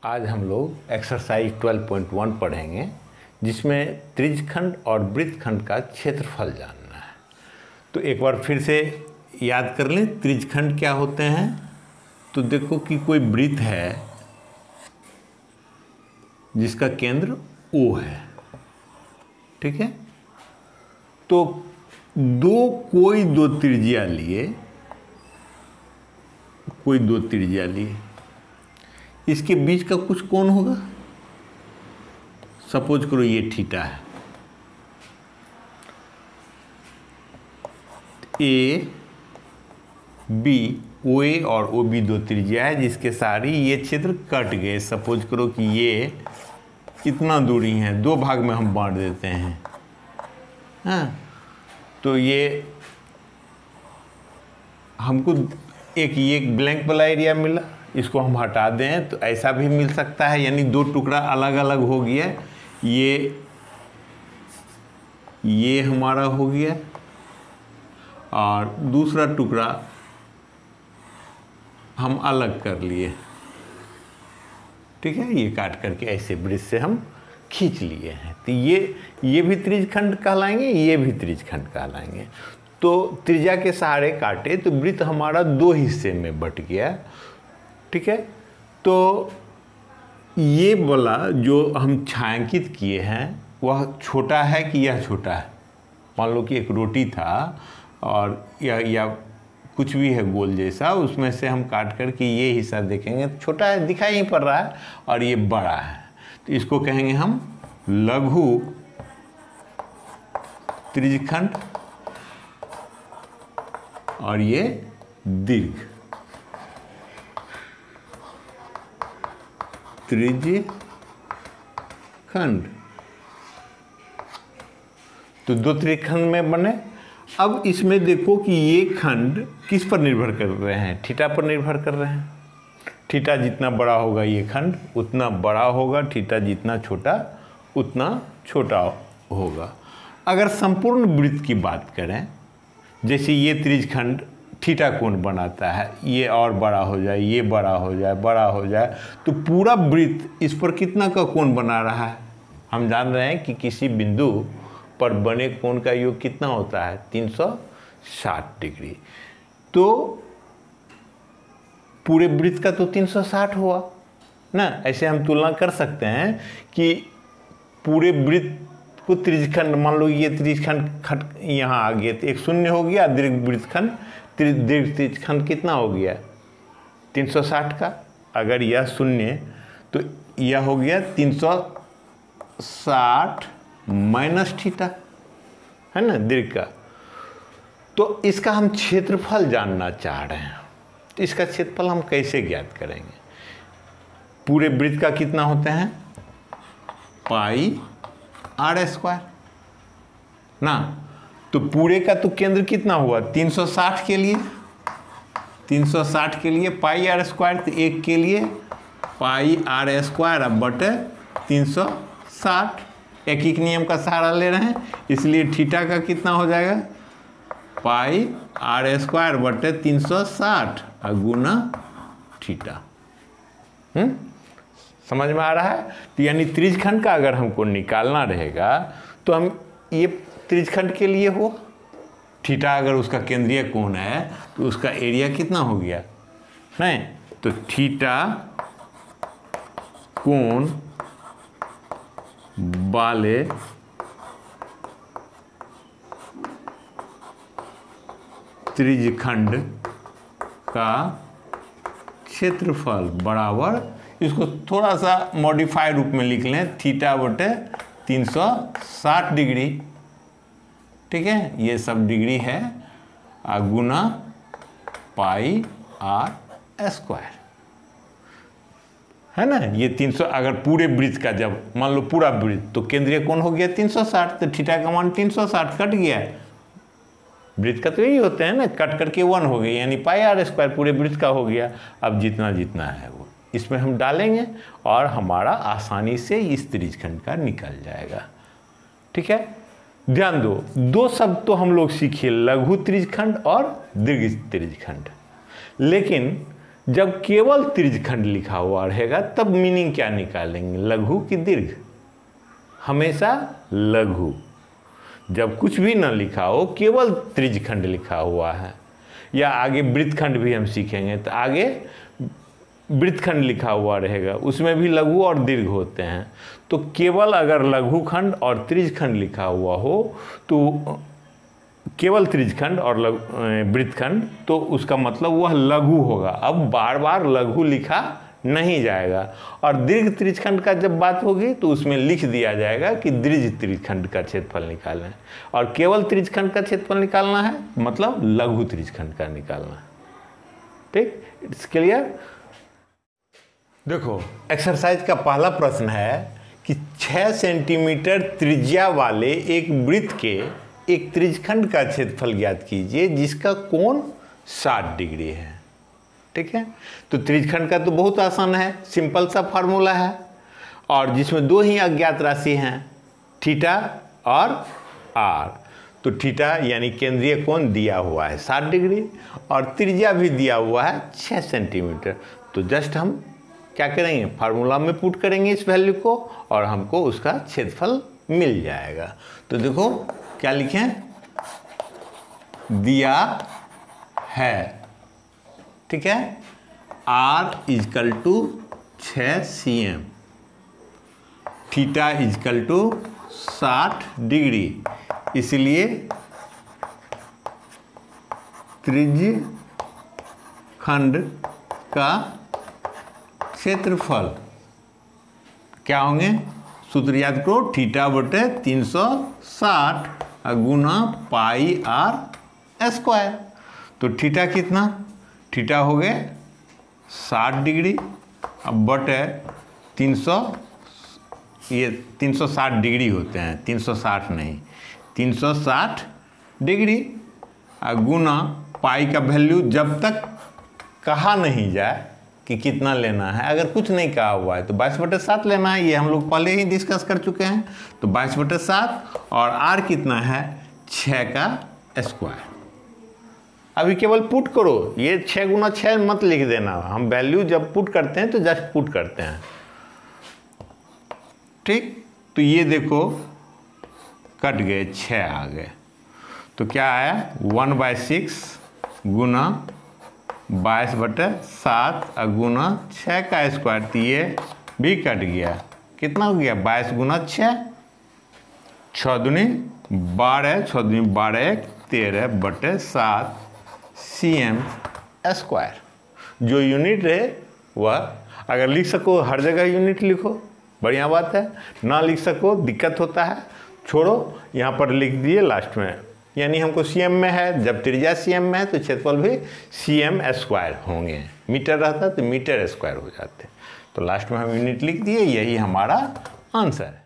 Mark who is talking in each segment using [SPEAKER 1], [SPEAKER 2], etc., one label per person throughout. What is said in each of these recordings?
[SPEAKER 1] आज हम लोग एक्सरसाइज 12.1 पढ़ेंगे जिसमें त्रिज्यखंड और वृत्तखंड का क्षेत्रफल जानना है। तो एक बार फिर से याद कर लें त्रिज्यखंड क्या होते हैं। तो देखो कि कोई वृत्त है जिसका केंद्र O है, ठीक है। तो कोई दो त्रिज्या लिए इसके बीच का कुछ कोण होगा। सपोज करो ये थीटा है, ए बी ओ ए और ओ बी दो त्रिज्या है जिसके सारी ये क्षेत्र कट गए। सपोज करो कि ये कितना दूरी है, दो भाग में हम बांट देते हैं। हाँ, तो ये हमको ये ब्लैंक वाला एरिया मिला, इसको हम हटा दें तो ऐसा भी मिल सकता है, यानी दो टुकड़ा अलग अलग हो गया। ये हमारा हो गया और दूसरा टुकड़ा हम अलग कर लिए, ठीक है। ये काट करके ऐसे ब्रिज से हम खींच लिए हैं। तो ये भी त्रिज्यखंड कहलाएंगे, ये भी त्रिज्यखंड कहलाएंगे। तो त्रिज्या के सहारे काटे तो वृत्त हमारा दो हिस्से में बट गया, ठीक है। तो ये वाला जो हम छायांकित किए हैं वह छोटा है कि यह छोटा है। मान लो कि एक रोटी था और या कुछ भी है गोल जैसा, उसमें से हम काट करके ये हिस्सा देखेंगे तो छोटा है, दिखाई नहीं पड़ रहा है, और ये बड़ा है। तो इसको कहेंगे हम लघु त्रिज्यखंड और ये दीर्घ त्रिज्यखंड। तो दो त्रिज्यखंड में बने। अब इसमें देखो कि ये खंड किस पर निर्भर कर रहे हैं, थीटा पर निर्भर कर रहे हैं। थीटा जितना बड़ा होगा ये खंड उतना बड़ा होगा, थीटा जितना छोटा उतना छोटा होगा। अगर संपूर्ण वृत्त की बात करें, जैसे ये त्रिज्यखंड थीटा कोण बनाता है, ये और बड़ा हो जाए, ये बड़ा हो जाए, तो पूरा वृत्त इस पर कितना का कोण बना रहा है। हम जान रहे हैं कि किसी बिंदु पर बने कोण का योग कितना होता है, 360 डिग्री। तो पूरे वृत्त का तो 360 हुआ ना। ऐसे हम तुलना कर सकते हैं कि पूरे वृत्त को त्रिज्यखंड, मान लो ये त्रिज्यखंड यहाँ आ गया तो एक शून्य हो गया, दीर्घ त्रिज्यखंड कितना हो गया 360 का। अगर यह शून्य तो यह हो गया 360 माइनस थीटा, है ना, दीर्घ का। तो इसका हम क्षेत्रफल जानना चाह रहे हैं। तो इसका क्षेत्रफल हम कैसे ज्ञात करेंगे। पूरे वृत्त का कितना होते हैं, पाई आर स्क्वायर ना। तो पूरे का तो केंद्र कितना हुआ 360 के लिए, 360 के लिए पाई आर स्क्वायर। तो एक के लिए पाई आर स्क्वायर अब बटे 360। एक नियम का सहारा ले रहे हैं, इसलिए थीटा का कितना हो जाएगा पाई आर स्क्वायर बटे 360 और गुना थीटा। समझ में आ रहा है। तो यानी त्रिज्यखंड का अगर हमको निकालना रहेगा तो हम ये त्रिज्यखंड के लिए हो, थीटा अगर उसका केंद्रीय कोण है तो उसका एरिया कितना हो गया, नहीं तो थीटा कोण वाले त्रिज्यखंड का क्षेत्रफल बराबर, इसको थोड़ा सा मॉडिफाई रूप में लिख लें, थीटा बटे 360 डिग्री, ठीक है। ये सब डिग्री है, गुना पाई आर स्क्वायर, है ना। ये 300 अगर पूरे वृत्त का, जब मान लो पूरा वृत्त तो केंद्रीय कोण हो गया 360, तो थीटा का मान 360 कट गया। वृत्त का तो यही होते हैं ना, कट करके 1 हो गया, यानी पाई आर स्क्वायर पूरे वृत्त का हो गया। अब जितना जितना है वो इसमें हम डालेंगे और हमारा आसानी से इस त्रिज्यखंड का निकल जाएगा, ठीक है। ध्यान दो, दो शब्द तो हम लोग सीखे, लघु त्रिज्यखंड और दीर्घ त्रिज्यखंड। लेकिन जब केवल त्रिज्यखंड लिखा हुआ रहेगा तब मीनिंग क्या निकालेंगे, लघु कि दीर्घ? हमेशा लघु। जब कुछ भी ना लिखा हो, केवल त्रिज्यखंड लिखा हुआ है, या आगे वृत्तखंड भी हम सीखेंगे, तो आगे वृत्तखंड लिखा हुआ रहेगा, उसमें भी लघु और दीर्घ होते हैं। तो केवल अगर लघुखंड और त्रिज्यखंड लिखा हुआ हो, तो केवल त्रिज्यखंड और वृत्तखंड, तो उसका मतलब वह लघु होगा। अब बार बार लघु लिखा नहीं जाएगा। और दीर्घ त्रिज्यखंड का जब बात होगी तो उसमें लिख दिया जाएगा कि दीर्घ त्रिज्यखंड का क्षेत्रफल निकालना है, और केवल त्रिज्यखंड का क्षेत्रफल निकालना है मतलब लघु त्रिज्यखंड का निकालना है। ठीक, इट्स क्लियर। देखो, एक्सरसाइज का पहला प्रश्न है कि 6 सेंटीमीटर त्रिज्या वाले एक वृत्त के एक त्रिज्यखंड का क्षेत्रफल ज्ञात कीजिए जिसका कोण 60 डिग्री है। ठीक है, तो त्रिज्यखंड का तो बहुत आसान है, सिंपल सा फार्मूला है, और जिसमें दो ही अज्ञात राशि हैं, थीटा और आर। तो थीटा यानी केंद्रीय कोण दिया हुआ है 60 डिग्री, और त्रिज्या भी दिया हुआ है 6 सेंटीमीटर। तो जस्ट हम क्या करेंगे, फार्मूला में पुट करेंगे इस वैल्यू को, और हमको उसका क्षेत्रफल मिल जाएगा। तो देखो क्या लिखें, दिया है, ठीक है, R equal to 6 cm, theta equal to 60 degree, इसलिए त्रिज्यखंड का क्षेत्रफल क्या होंगे, सूत्र याद करो, थीटा बटे 360 गुना पाई आर स्क्वायर। तो थीटा कितना, थीटा हो गए 60 डिग्री, अब बटे 360 डिग्री होते हैं, 360 नहीं, 360 डिग्री, गुना पाई का वैल्यू जब तक कहा नहीं जाए कि कितना लेना है, अगर कुछ नहीं कहा हुआ है तो 22/7 लेना है, ये हम लोग पहले ही डिस्कस कर चुके हैं। तो 22/7, और आर कितना है, 6 का स्क्वायर। अभी केवल पुट करो, ये 6 गुना 6 मत लिख देना, हम वैल्यू जब पुट करते हैं तो जस्ट पुट करते हैं। ठीक, तो ये देखो कट गए, 6 आ गए, तो क्या आया 1/6 गुना 22/7 गुना 6 का स्क्वायर, तो ये भी कट गया, कितना हो गया 22 गुना 6, 6 दूनी 12, 6 दूनी 12, 13/7 cm स्क्वायर। जो यूनिट है वह अगर लिख सको हर जगह यूनिट लिखो, बढ़िया बात है, ना लिख सको दिक्कत होता है, छोड़ो, यहाँ पर लिख दिए लास्ट में, यानी हमको cm में है, जब त्रिज्या cm में है तो क्षेत्रफल भी cm स्क्वायर होंगे, मीटर रहता तो मीटर स्क्वायर हो जाते, तो लास्ट में हम यूनिट लिख दिए, यही हमारा आंसर है।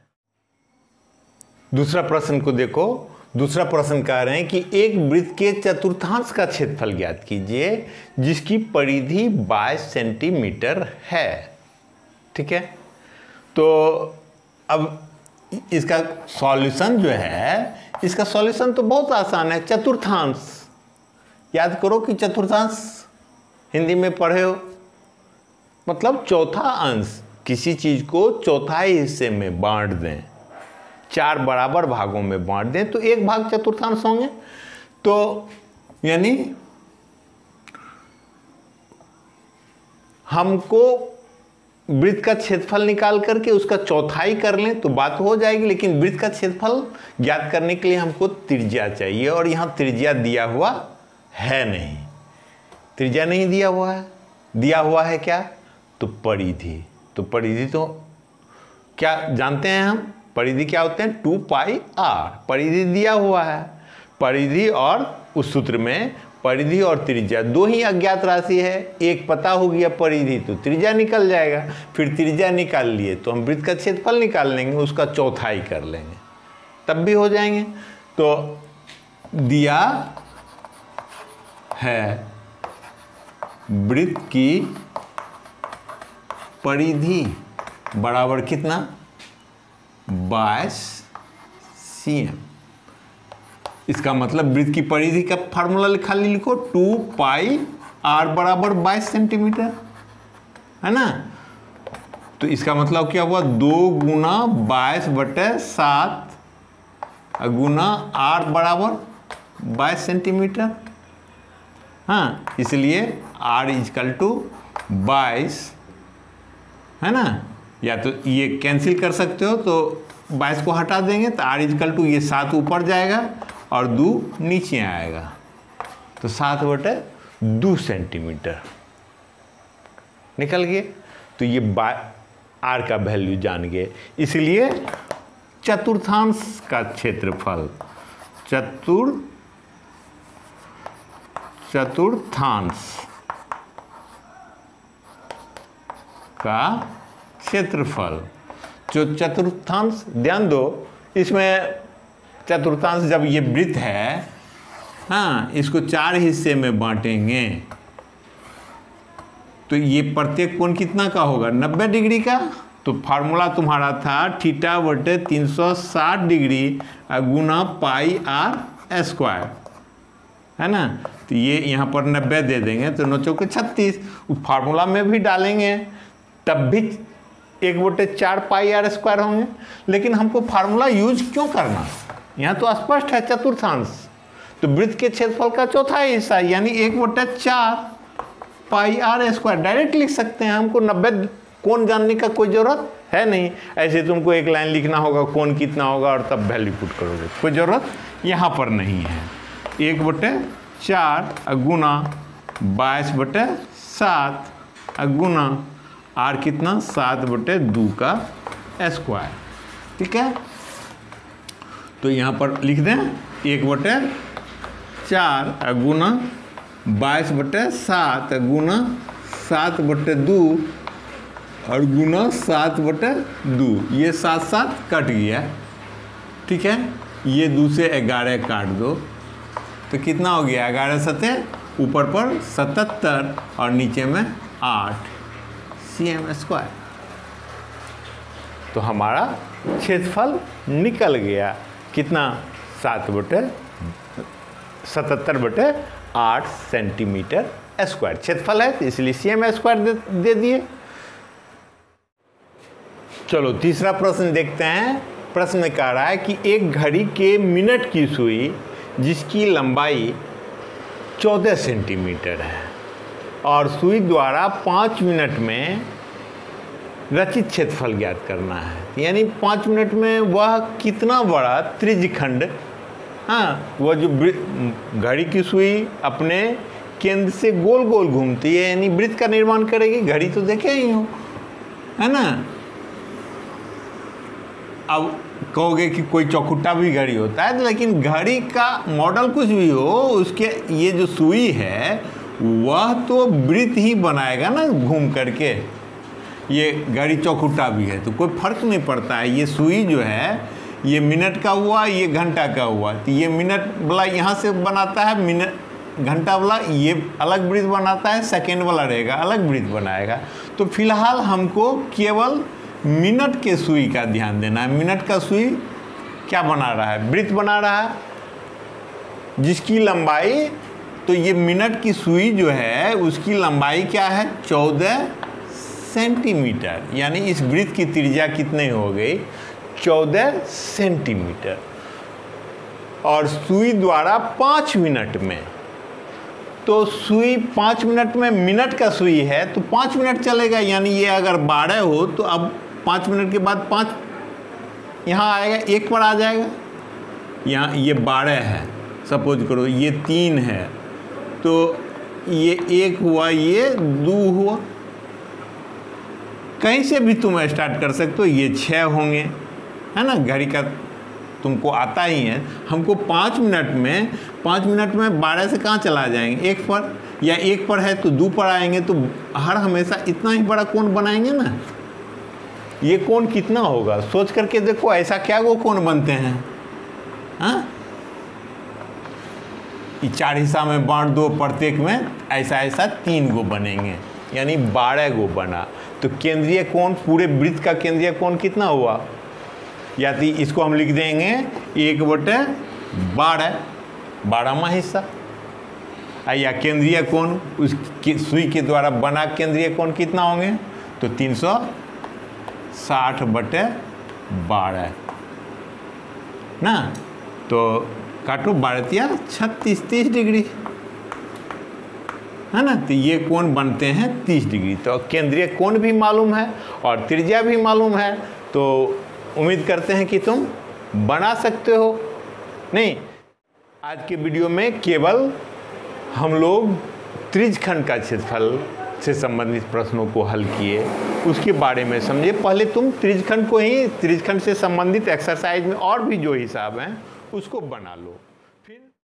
[SPEAKER 1] दूसरा प्रश्न को देखो, दूसरा प्रश्न कह रहे हैं कि एक वृत्त के चतुर्थांश का क्षेत्रफल ज्ञात कीजिए जिसकी परिधि 22 सेंटीमीटर है। ठीक है, तो अब इसका सॉल्यूशन जो है, इसका सॉल्यूशन तो बहुत आसान है, चतुर्थांश याद करो कि चतुर्थांश हिंदी में पढ़े हो, मतलब चौथा अंश, किसी चीज को चौथाई हिस्से में बांट दें, 4 बराबर भागों में बांट दें तो 1 भाग चतुर्थांश होंगे। तो यानी हमको वृत्त का क्षेत्रफल निकाल करके उसका चौथाई कर लें तो बात हो जाएगी, लेकिन वृत्त का क्षेत्रफल ज्ञात करने के लिए हमको त्रिज्या चाहिए, और यहाँ त्रिज्या दिया हुआ है नहीं, त्रिज्या नहीं दिया हुआ है, दिया हुआ है क्या, तो परिधि। तो परिधि तो क्या जानते हैं हम, परिधि क्या होते हैं, 2πr, परिधि दिया हुआ है, परिधि और उस सूत्र में परिधि और त्रिज्या दो ही अज्ञात राशि है, एक पता हो गया परिधि तो त्रिज्या निकल जाएगा, फिर त्रिज्या निकाल लिए तो हम वृत्त का क्षेत्रफल निकाल लेंगे, उसका चौथाई कर लेंगे तब भी हो जाएंगे। तो दिया है वृत्त की परिधि बराबर कितना, 22 cm। इसका मतलब वृत्त की परिधि का फार्मूला लिखो 2πr आर बराबर 22 सेंटीमीटर, है ना। तो इसका मतलब क्या हुआ, 2 गुना 22/7 गुना आर बराबर 22 सेंटीमीटर। हाँ, इसलिए आर इजकल टू 22, है ना। या तो ये कैंसिल कर सकते हो, तो 22 को हटा देंगे तो आर इजकल टू ये 7 ऊपर जाएगा और 2 नीचे आएगा, तो 7/2 सेंटीमीटर निकल गए। तो ये आर का वैल्यू जान गए। इसलिए चतुर्थांश का क्षेत्रफल, चतुर्थांश का क्षेत्रफल, जो चतुर्थांश, ध्यान दो इसमें चतुर्थांश जब ये वृत्त है, हाँ, इसको 4 हिस्से में बांटेंगे तो ये प्रत्येक कोण कितना का होगा, 90 डिग्री का। तो फार्मूला तुम्हारा था θ/360 डिग्री गुना पाई आर स्क्वायर, है ना। तो ये यहाँ पर 90 दे देंगे तो 9 चौके 36, फार्मूला में भी डालेंगे तब भी 1/4 पाई आर स्क्वायर होंगे। लेकिन हमको फार्मूला यूज क्यों करना, यहाँ तो स्पष्ट है चतुर्थांश। तो वृत्त के क्षेत्रफल का चौथा हिस्सा यानी 1/4 पाई आर स्क्वायर डायरेक्ट लिख सकते हैं। हमको 90 कोण जानने का कोई ज़रूरत है नहीं। ऐसे तुमको एक लाइन लिखना होगा कोण कितना होगा और तब वैल्यू पुट करोगे, कोई ज़रूरत यहाँ पर नहीं है। 1/4 गुना 22/7 गुना आर कितना 7/2 का स्क्वायर, ठीक है। तो यहाँ पर लिख दें 1/4 गुना 22/7 गुना 7/2 और गुना 7/2, ये 7 कट गया, ठीक है। ये 2 से 11 काट दो तो कितना हो गया, 11 7 ऊपर पर 77 और नीचे में 8 cm स्क्वायर। तो हमारा क्षेत्रफल निकल गया कितना, 77/8 सेंटीमीटर स्क्वायर क्षेत्रफल है, तो इसलिए cm स्क्वायर दे दिए। चलो तीसरा प्रश्न देखते हैं। प्रश्न में कह रहा है कि एक घड़ी के मिनट की सुई जिसकी लंबाई 14 सेंटीमीटर है और सुई द्वारा 5 मिनट में रचित क्षेत्रफल ज्ञात करना है, यानी 5 मिनट में वह कितना बड़ा त्रिज्यखंड, हाँ, वह जो घड़ी की सुई अपने केंद्र से गोल गोल घूमती है यानी वृत्त का निर्माण करेगी। घड़ी तो देखे ही हो, है ना। अब कहोगे कि कोई चौखुट्टा भी घड़ी होता है, लेकिन घड़ी का मॉडल कुछ भी हो, उसके ये जो सुई है वह तो वृत्त ही बनाएगा ना घूम करके। ये घड़ी चौखुट्टा भी है तो कोई फर्क नहीं पड़ता है। ये सुई जो है ये मिनट का हुआ, ये घंटा का हुआ, तो ये मिनट वाला यहाँ से बनाता है, मिनट घंटा वाला ये अलग वृत्त बनाता है, सेकेंड वाला रहेगा अलग वृत्त बनाएगा। तो फिलहाल हमको केवल मिनट के सुई का ध्यान देना है। मिनट का सुई क्या बना रहा है, वृत्त बना रहा है जिसकी लंबाई, तो ये मिनट की सुई जो है उसकी लंबाई क्या है, 14 सेंटीमीटर, यानी इस वृत्त की त्रिज्या कितनी हो गई, 14 सेंटीमीटर। और सुई द्वारा 5 मिनट में, तो सुई 5 मिनट में, मिनट का सुई है तो 5 मिनट चलेगा, यानी ये अगर 12 हो तो अब 5 मिनट के बाद 5 यहाँ आएगा, 1 पर आ जाएगा। यहाँ ये 12 है, सपोज करो ये 3 है तो ये 1 हुआ, ये 2 हुआ। कहीं से भी तुम स्टार्ट कर सकते हो, ये 6 होंगे, है ना। घड़ी का तुमको आता ही है। हमको 5 मिनट में 12 से कहाँ चला जाएंगे, 1 पर, या 1 पर है तो 2 पर आएंगे, तो हर हमेशा इतना ही बड़ा कोण बनाएंगे ना। ये कोण कितना होगा सोच करके देखो, ऐसा क्या वो कोण बनते हैं, हाँ। 4 हिस्सा में बांट दो, प्रत्येक में ऐसा 3 गो बनेंगे, यानी 12 गो बना। तो केंद्रीय कोण, पूरे वृत्त का केंद्रीय कोण कितना हुआ, या तो इसको हम लिख देंगे 1/12, 12वां हिस्सा, या केंद्रीय कोण, उस सुई के द्वारा बना केंद्रीय कोण कितना होंगे, तो 360/12 ना। तो काटो 12 या 36, 30 डिग्री है ना। तो ये कोण बनते हैं 30 डिग्री। तो केंद्रीय कोण भी मालूम है और त्रिज्या भी मालूम है, तो उम्मीद करते हैं कि तुम बना सकते हो। नहीं, आज के वीडियो में केवल हम लोग त्रिज्यखंड का क्षेत्रफल से संबंधित प्रश्नों को हल किए, उसके बारे में समझे। पहले तुम त्रिज्यखंड को ही, त्रिज्यखंड से संबंधित एक्सरसाइज में और भी जो हिसाब हैं उसको बना लो।